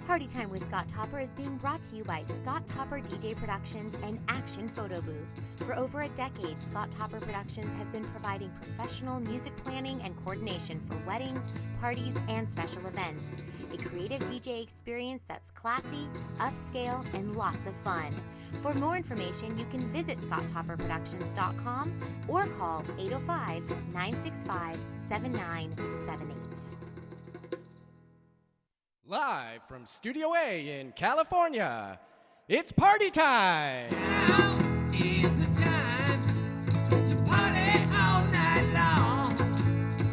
Party Time with Scott Topper is being brought to you by Scott Topper DJ Productions and Action Photo Booth. For over a decade, Scott Topper Productions has been providing professional music planning and coordination for weddings, parties, and special events. A creative DJ experience that's classy, upscale, and lots of fun. For more information, you can visit scotttopperproductions.com or call 805-965-7978. Live from Studio A in California, it's party time! Now is the time to party all night long.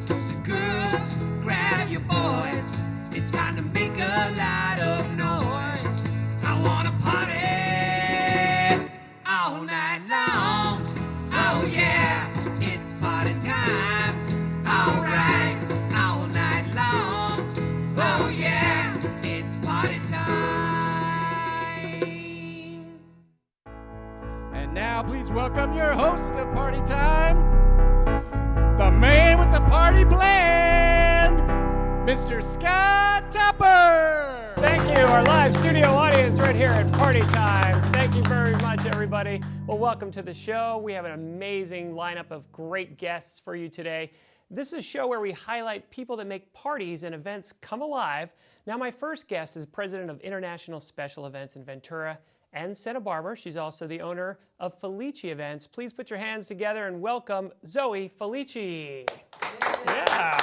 So girls, grab your boys. It's time to make a lot of noise. I wanna party all night long. Oh yeah, it's party time. All right, all night long. Oh yeah, it's party time. And now please welcome your host of Party Time, the man with the party plan, Mr. Scott Topper! Thank you, our live studio audience right here at Party Time. Thank you very much, everybody. Well, welcome to the show. We have an amazing lineup of great guests for you today. This is a show where we highlight people that make parties and events come alive. Now, my first guest is president of International Special Events in Ventura and Santa Barbara. She's also the owner of Felici Events. Please put your hands together and welcome Zohe Felici. Yeah.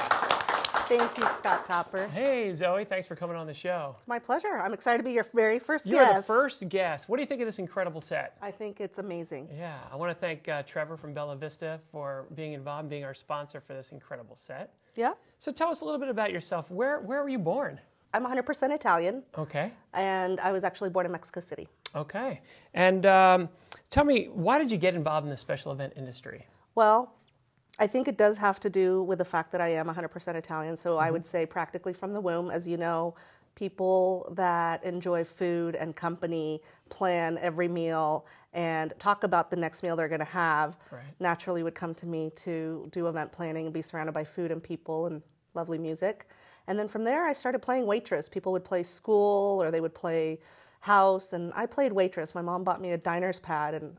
Thank you, Scott Topper. Hey, Zohe, thanks for coming on the show. It's my pleasure. I'm excited to be your very first You're guest. the first guest. What do you think of this incredible set? I think it's amazing. Yeah, I want to thank Trevor from Bella Vista for being involved and being our sponsor for this incredible set. Yeah. So tell us a little bit about yourself. Where were you born? I'm 100% Italian, Okay. and I was actually born in Mexico City. Okay. And tell me, why did you get involved in the special event industry? Well, I think it does have to do with the fact that I am 100% Italian, so I would say practically from the womb. As you know, people that enjoy food and company plan every meal and talk about the next meal they're going to have naturally would come to me to do event planning and be surrounded by food and people and lovely music. And then from there, I started playing waitress. People would play school or they would play house, and I played waitress. My mom bought me a diner's pad, and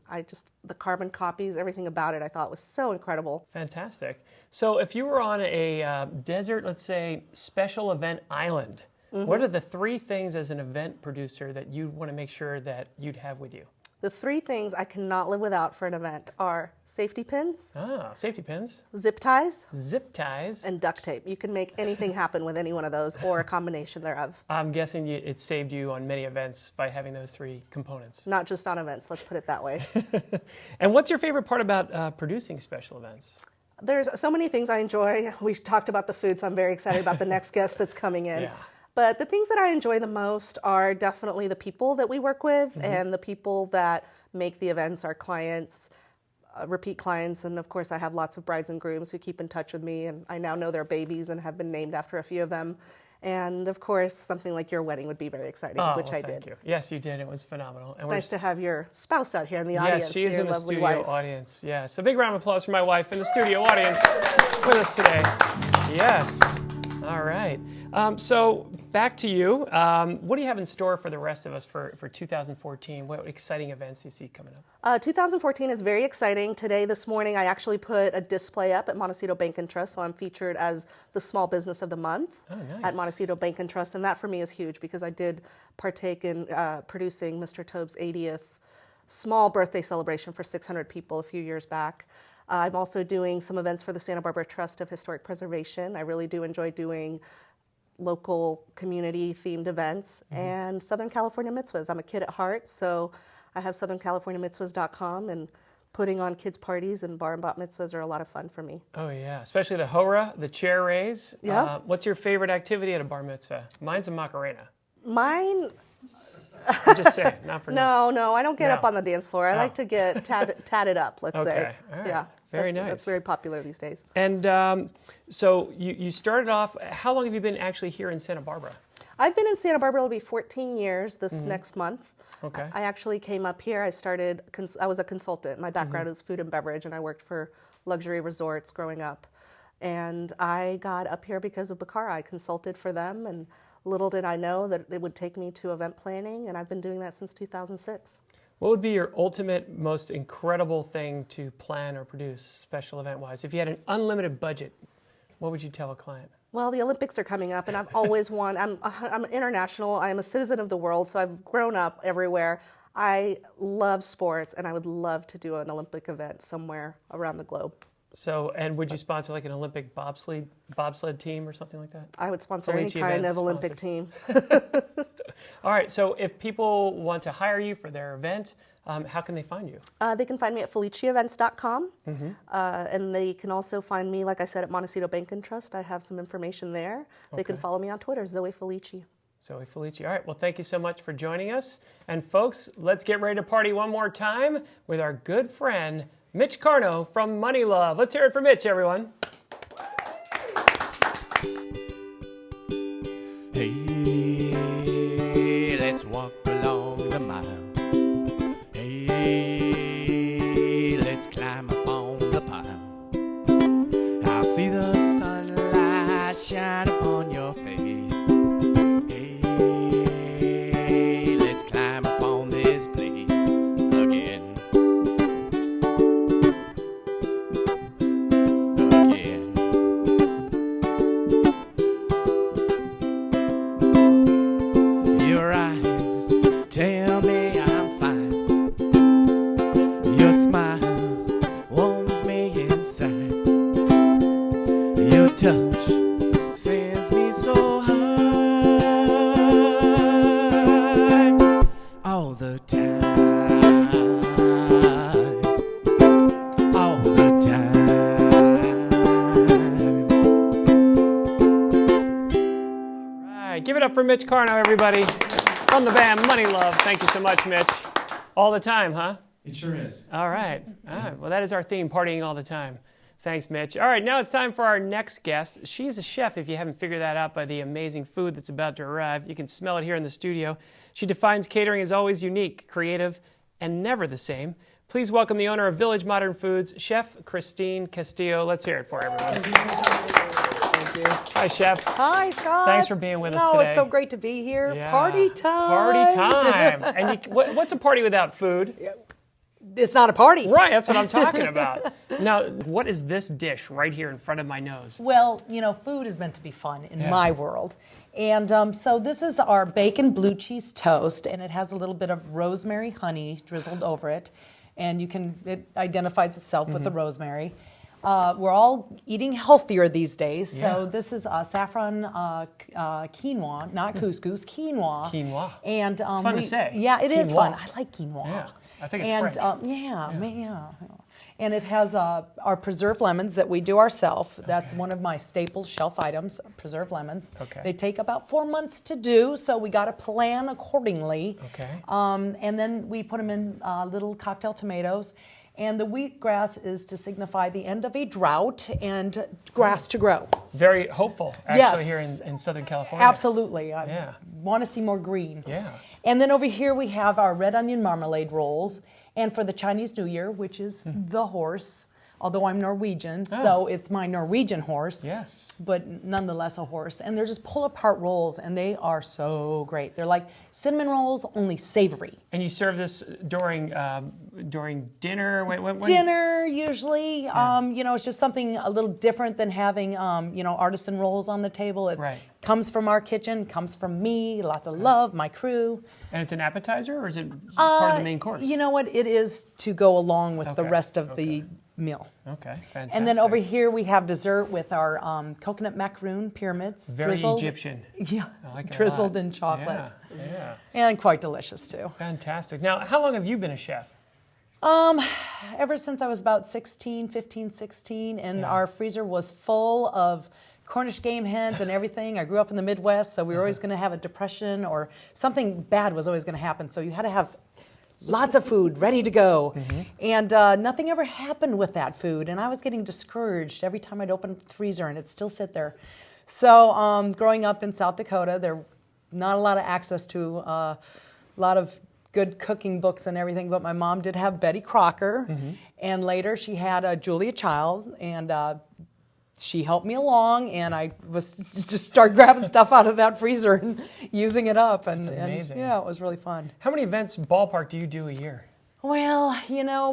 the carbon copies, everything about it, I thought was so incredible. Fantastic. So if you were on a desert, let's say, special event island, what are the three things as an event producer that you want to make sure that you'd have with you? The three things I cannot live without for an event are safety pins, Safety pins, zip ties, zip ties, and duct tape. You can make anything happen with any one of those or a combination thereof. I'm guessing it saved you on many events by having those three components. Not just on events, let's put it that way. And what's your favorite part about producing special events? There's so many things I enjoy. We talked about the food, so I'm very excited about the next guest that's coming in. Yeah. But the things that I enjoy the most are definitely the people that we work with and the people that make the events, our clients, repeat clients. And of course, I have lots of brides and grooms who keep in touch with me, and I now know their babies and have been named after a few of them. And of course, something like your wedding would be very exciting, which I did. Thank you. Yes, you did. It was phenomenal. It's nice to have your spouse out here in the audience. Yes, she is your in the lovely studio wife. audience. Yes. A big round of applause for my wife in the studio audience with us today. Yes. All right. So back to you. What do you have in store for the rest of us for 2014? What exciting events do you see coming up? 2014 is very exciting. This morning, I actually put a display up at Montecito Bank and Trust, so I'm featured as the Small Business of the Month at Montecito Bank and Trust, and that for me is huge because I did partake in producing Mr. Tobe's 80th small birthday celebration for 600 people a few years back. I'm also doing some events for the Santa Barbara Trust of Historic Preservation. I really do enjoy doing local community-themed events and Southern California mitzvahs. I'm a kid at heart, so I have SouthernCaliforniaMitzvahs.com, and putting on kids' parties and bar and bat mitzvahs are a lot of fun for me. Oh, yeah. Especially the hora, the chair raise. Yeah. What's your favorite activity at a bar mitzvah? Mine's a Macarena. Mine... I'm just saying, not for now. No, I don't get up No. on the dance floor. I like to get tatted up, let's say. Okay, all right. Yeah, Very that's nice. very popular these days. And so you started off, how long have you been actually here in Santa Barbara? I've been in Santa Barbara, it'll be 14 years this next month. Okay. I actually came up here, I was a consultant. My background is food and beverage, and I worked for luxury resorts growing up. And I got up here because of Bacara. I consulted for them and little did I know that it would take me to event planning, and I've been doing that since 2006. What would be your ultimate, most incredible thing to plan or produce, special event-wise? If you had an unlimited budget, what would you tell a client? Well, the Olympics are coming up, and I've always wanted, I'm international, I'm a citizen of the world, so I've grown up everywhere. I love sports, and I would love to do an Olympic event somewhere around the globe. So, and would you sponsor like an Olympic bobsled team or something like that? I would sponsor Felici any kind events of Olympic sponsored. Team. All right, so if people want to hire you for their event, how can they find you? They can find me at felicievents.com, and they can also find me, like I said, at Montecito Bank and Trust. I have some information there. They can follow me on Twitter, Zohe Felici. Zohe Felici. All right, well, thank you so much for joining us. And folks, let's get ready to party one more time with our good friend, Mitch Karno from Moneluv. Let's hear it for Mitch, everyone. Hey, let's walk along the mile. Hey, let's climb up on the pile. I'll see the sunlight shine upon your face. Hey, let's climb up on this place again. Your eyes tell me I'm fine. Your smile warms me inside. Your touch sends me so high all the time. All the time. All right, give it up for Mitch Karno, everybody. From the band Moneluv. Thank you so much, Mitch. All the time, huh? It sure is. All right. Well, that is our theme, partying all the time. Thanks, Mitch. All right, now it's time for our next guest. She's a chef, if you haven't figured that out by the amazing food that's about to arrive. You can smell it here in the studio. She defines catering as always unique, creative, and never the same. Please welcome the owner of Village Modern Foods, Chef Kristine Castillo. Let's hear it for everyone. Thank you. Hi, Chef. Hi, Scott. Thanks for being with us Oh, today. it's so great to be here. Yeah. Party time. Party time. And what's a party without food? It's not a party. Right, that's what I'm talking about. Now, what is this dish right here in front of my nose? Well, you know, food is meant to be fun in my world. And so this is our bacon blue cheese toast, and it has a little bit of rosemary honey drizzled over it. And it identifies itself with the rosemary. We're all eating healthier these days. So this is saffron quinoa, not couscous, quinoa. Quinoa. And it's fun to say. Yeah, it is Quinoa. fun. I like quinoa. Yeah, I think it's and, French. Yeah. And it has our preserved lemons that we do ourselves. That's one of my staple shelf items, preserved lemons. Okay. They take about 4 months to do, so we got to plan accordingly. Okay. And then we put them in little cocktail tomatoes. And the wheatgrass is to signify the end of a drought and grass to grow. Very hopeful, actually, here in Southern California. Absolutely. I want to see more green. Yeah. And then over here we have our red onion marmalade rolls. And for the Chinese New Year, which is the horse, although I'm Norwegian, so it's my Norwegian horse. Yes. But nonetheless a horse. And they're just pull-apart rolls, and they are so great. They're like cinnamon rolls, only savory. And you serve this during dinner? When? Dinner, usually. You know, it's just something a little different than having, you know, artisan rolls on the table. It comes from our kitchen, comes from me, lots of love, my crew. And it's an appetizer, or is it part of the main course? You know what? It is to go along with the rest of the meal. Okay, fantastic. And then over here we have dessert with our coconut macaroon pyramids. Very drizzled, Egyptian. Yeah, I like it drizzled a lot. in chocolate. Yeah. And quite delicious too. Fantastic. Now, how long have you been a chef? Ever since I was about 15, 16, and our freezer was full of Cornish game hens and everything. I grew up in the Midwest, so we were always going to have a depression or something bad was always going to happen. So you had to have lots of food ready to go. And nothing ever happened with that food. And I was getting discouraged every time I'd open the freezer and it'd still sit there. So growing up in South Dakota, there not a lot of access to a lot of good cooking books and everything, but my mom did have Betty Crocker. And later she had Julia Child, and she helped me along, and I was just start grabbing stuff out of that freezer and using it up. And, That's amazing. And yeah, it was really fun. How many events ballpark do you do a year? Well,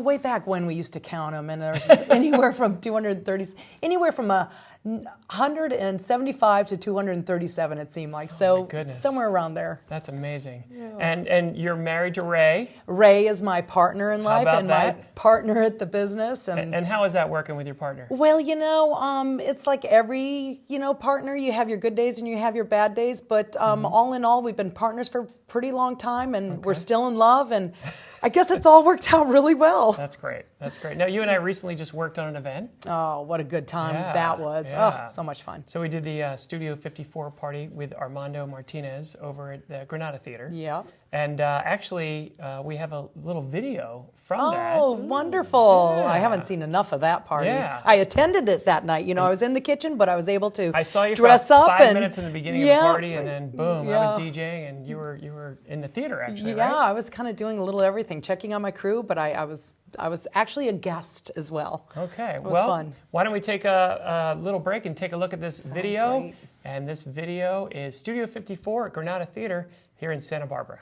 way back when we used to count them, and there's anywhere from 175 to 237, it seemed like. So somewhere around there. That's amazing. Yeah. And you're married to Ray. Ray is my partner in life and my partner at the business. And how is that working with your partner? Well, it's like every, partner, you have your good days and you have your bad days. But all in all, we've been partners for a pretty long time, and we're still in love. And I guess it's all worked out really well. That's great. That's great. Now, you and I recently just worked on an event. Oh, what a good time that was. Yeah. Oh, so much fun. So we did the Studio 54 party with Armando Martinez over at the Granada Theater. Yeah. And actually, we have a little video from that. Oh, wonderful. Yeah. I haven't seen enough of that party. Yeah. I attended it that night. I was in the kitchen, but I was able to I saw you dress for up 5 minutes in the beginning of the party, and then boom, I was DJing, and you were in the theater, actually, right? Yeah, I was kind of doing a little everything, checking on my crew, but I was actually a guest as well. Okay, it was fun. Why don't we take a little break and take a look at this video? Great. And this video is Studio 54 at Granada Theater here in Santa Barbara.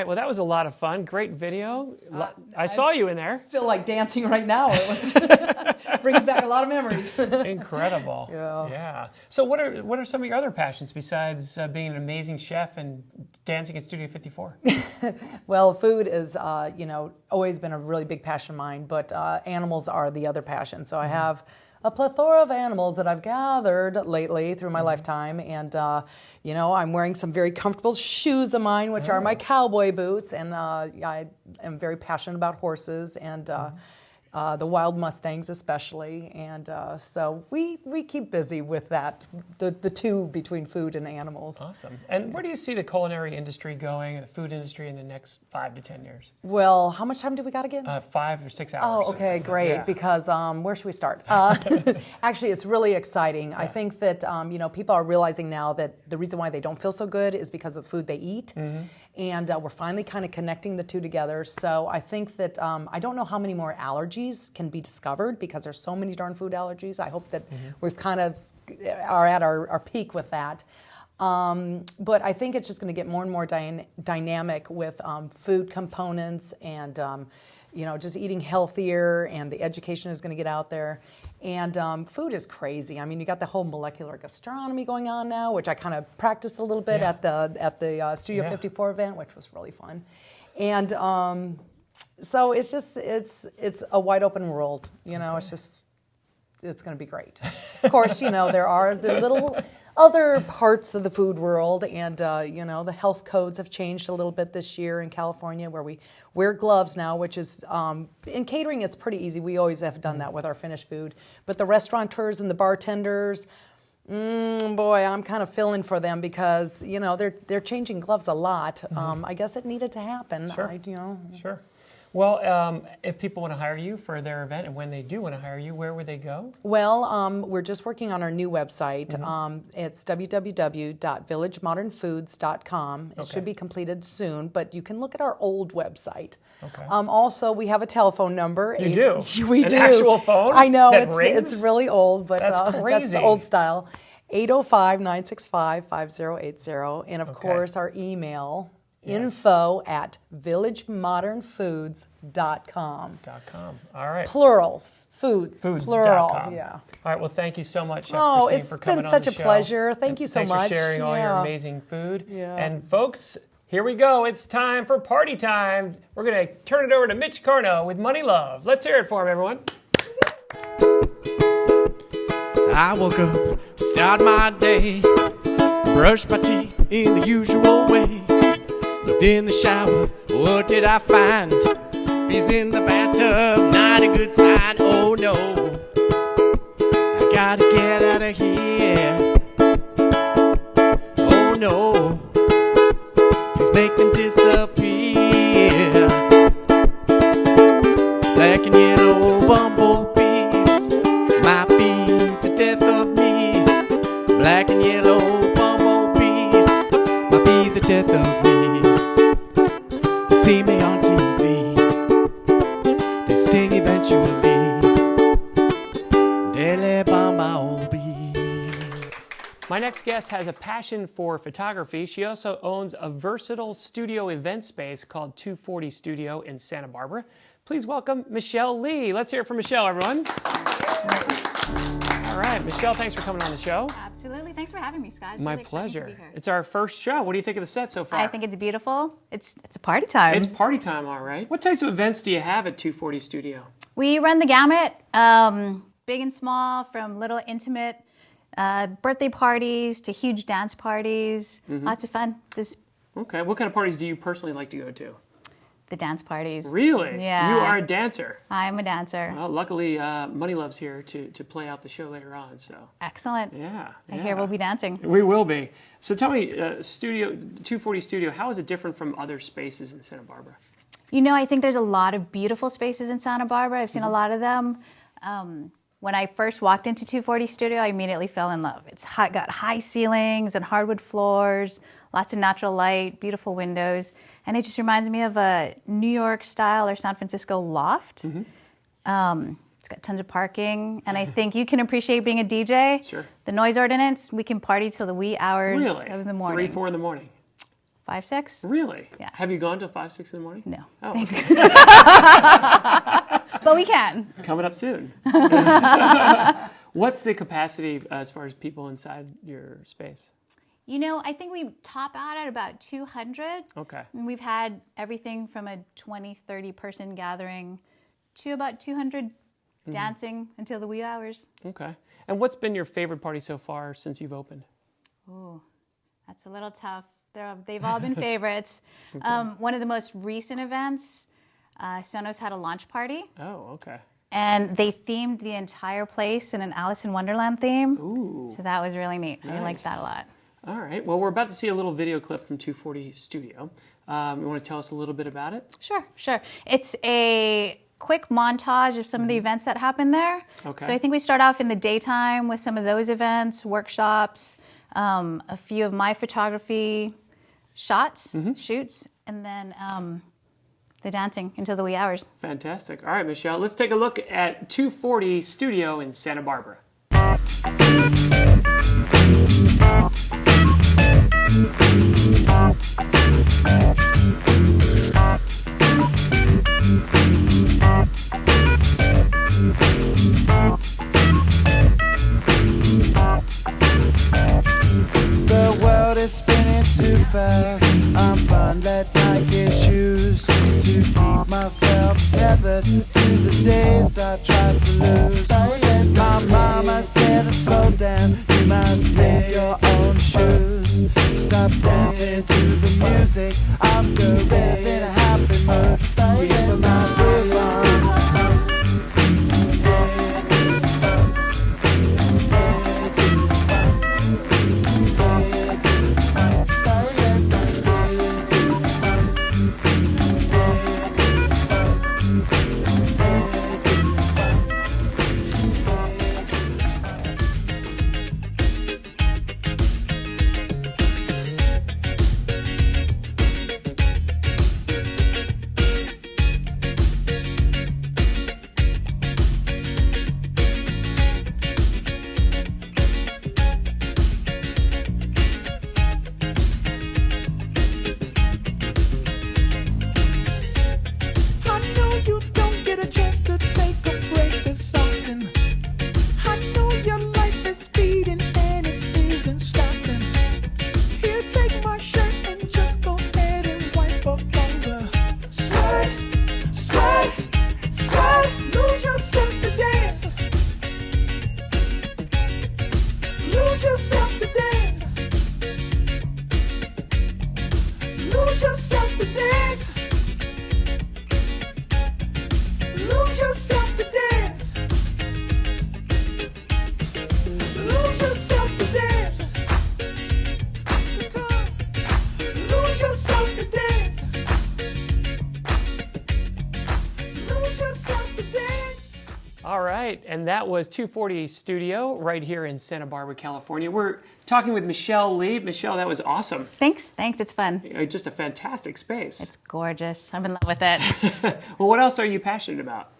Well, that was a lot of fun. Great video. I saw you in there. I feel like dancing right now. It was brings back a lot of memories. Incredible. Yeah. So what are some of your other passions besides being an amazing chef and dancing at Studio 54? Well, food is always been a really big passion of mine, but animals are the other passion. So I have a plethora of animals that I've gathered lately through my lifetime, and I'm wearing some very comfortable shoes of mine, which are my cowboy boots, and I am very passionate about horses and the wild Mustangs especially, and so we keep busy with that, the two between food and animals. Awesome. And where do you see the culinary industry going, the food industry, in the next 5 to 10 years? Well, how much time do we got again? 5 or 6 hours. Oh, okay, great, because where should we start? Actually, it's really exciting. I think that people are realizing now that the reason why they don't feel so good is because of the food they eat. And we're finally kind of connecting the two together. So I think that, I don't know how many more allergies can be discovered because there's so many darn food allergies. I hope that we've kind of are at our peak with that. But I think it's just going to get more and more dynamic with food components and, just eating healthier, and the education is going to get out there. And food is crazy. I mean, you got the whole molecular gastronomy going on now, which I kind of practiced a little bit at the Studio 54 event, which was really fun. And so it's a wide open world. It's going to be great. Of course, there are the little other parts of the food world, and the health codes have changed a little bit this year in California, where we wear gloves now, which is in catering it's pretty easy. We always have done that with our finished food, but the restaurateurs and the bartenders, boy, I'm kind of feeling for them because they're changing gloves a lot. I guess it needed to happen. Sure. Sure. Well, if people want to hire you for their event, and when they do want to hire you, where would they go? Well, we're just working on our new website. It's www.villagemodernfoods.com. It should be completed soon, but you can look at our old website. Okay. Also, we have a telephone number. You do? We do. An actual phone? I know, that rings? it's really old, but that's crazy. That's the old style. 805-965-5080. And of course, our email. info@villagemodernfoods.com. All right. Plural. Foods. Plural. Foods.com. Yeah. All right. Well, thank you so much, Chef Kristine, it's for coming been on such the a show. pleasure. Thank you so much. Thanks for sharing all your amazing food. Yeah. And folks, here we go. It's time for party time. We're going to turn it over to Mitch Karno with Moneluv. Let's hear it for him, everyone. I woke up to start my day, brushed my teeth in the usual way, looked in the shower, what did I find? He's in the bathtub, not a good sign, oh no. I gotta get out of here, oh no. Please make them disappear. Black and yellow bumblebees might be the death of me. Black and yellow bumblebees might be the death of me. See me on TV, they sting eventually. Dele bumblebee. My next guest has a passion for photography. She also owns a versatile studio event space called 240 Studio in Santa Barbara. Please welcome Michelle Lee. Let's hear it for Michelle, everyone. All right, Michelle, thanks for coming on the show. Absolutely. Thanks for having me, Scott. It's My really exciting pleasure. to be here. It's our first show. What do you think of the set so far? I think it's beautiful. It's a party time. It's party time, all right. What types of events do you have at 240 Studio? We run the gamut, big and small, from little intimate birthday parties to huge dance parties. Lots of fun. Okay. What kind of parties do you personally like to go to? The dance parties. Really? Yeah. You are a dancer. I'm a dancer. Well, luckily, Monelov's here to play out the show later on. So. Excellent. Yeah. I hear we'll be dancing. We will be. So tell me, 240 Studio, how is it different from other spaces in Santa Barbara? I think there's a lot of beautiful spaces in Santa Barbara. I've seen a lot of them. When I first walked into 240 Studio, I immediately fell in love. It's got high ceilings and hardwood floors, lots of natural light, beautiful windows, and it just reminds me of a New York style or San Francisco loft. It's got tons of parking, and I think you can appreciate being a DJ. Sure. The noise ordinance, we can party till the wee hours of the morning. 3, 4 in the morning? 5, 6? Really? Yeah. Have you gone till 5, 6 in the morning? No. Oh, But we can. It's coming up soon. What's the capacity as far as people inside your space? I think we top out at about 200. Okay. And we've had everything from a 20, 30 person gathering to about 200 dancing until the wee hours. Okay. And what's been your favorite party so far since you've opened? Oh, that's a little tough. They've all been favorites. Okay. One of the most recent events, Sonos had a launch party. Oh, okay. And they themed the entire place in an Alice in Wonderland theme. Ooh. So that was really neat. Nice. I liked that a lot. All right. Well, we're about to see a little video clip from 240 Studio. You want to tell us a little bit about it? Sure. It's a quick montage of some of the events that happened there. Okay. So I think we start off in the daytime with some of those events, workshops, a few of my photography shots, shoots, and then the dancing until the wee hours. Fantastic. All right, Michelle, let's take a look at 240 Studio in Santa Barbara. The world is spinning too fast. I'm buying that Nike shoes to keep myself tethered to the days I tried to lose. My mama said to slow down, you must make your own shoes. Stop dancing to the music of gorillas in a happy mood. Keep my groove on. All right, and that was 240 Studio right here in Santa Barbara, California. We're talking with Michelle Lee. Michelle, that was awesome. Thanks, it's fun. Just a fantastic space. It's gorgeous. I'm in love with it. Well, what else are you passionate about?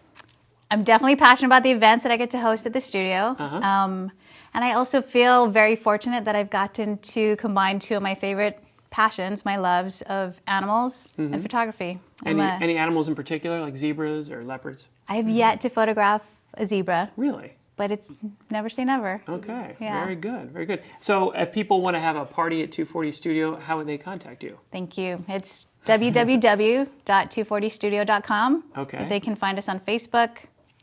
I'm definitely passionate about the events that I get to host at the studio. And I also feel very fortunate that I've gotten to combine two of my favorite passions, my loves of animals and photography. Any animals in particular, like zebras or leopards? I have yet to photograph a zebra. Really? But it's never say never. Okay, Yeah. Very good, very good. So if people want to have a party at 240 Studio, how would they contact you? Thank you. It's www.240studio.com. Okay. They can find us on Facebook,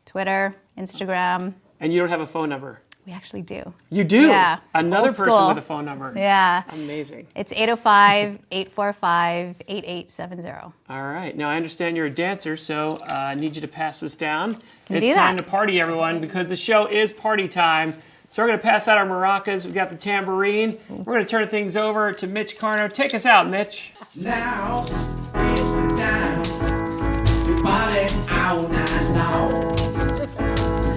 Twitter, Instagram. And you don't have a phone number? We actually do. You do? Yeah. Another Old person school. with a phone number. Yeah. Amazing. It's 805-845-8870. All right. Now, I understand you're a dancer, so I need you to pass this down. Can It's do time that. to party, everyone, because the show is party time. So we're going to pass out our maracas. We've got the tambourine. We're going to turn things over to Mitch Karno. Take us out, Mitch. Now is the time to party all night long.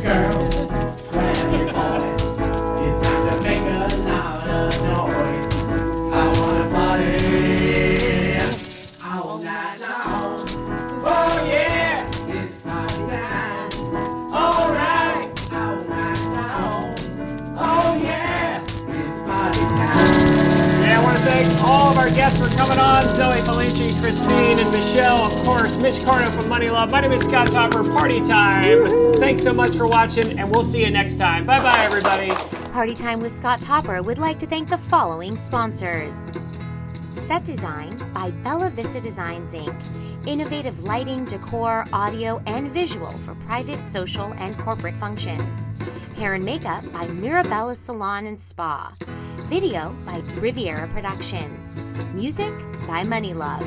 Girls, grab your boys. It's time to make a lot of noise. I wanna party all night long. Oh yeah, it's party time. All right, all night long. Oh yeah, it's party time. And I want to thank all of our guests for coming on. Zohe, Felici, Kristine, and Michelle. Of course, Mitch Karno from Moneluv. My name is Scott Topper. Party time. Thanks so much for watching, and we'll see you next time. Bye-bye, everybody. Party Time with Scott Topper would like to thank the following sponsors. Set design by Bella Vista Designs, Inc. Innovative lighting, decor, audio, and visual for private, social, and corporate functions. Hair and makeup by Mirabella Salon and Spa. Video by Riviera Productions. Music by Moneluv.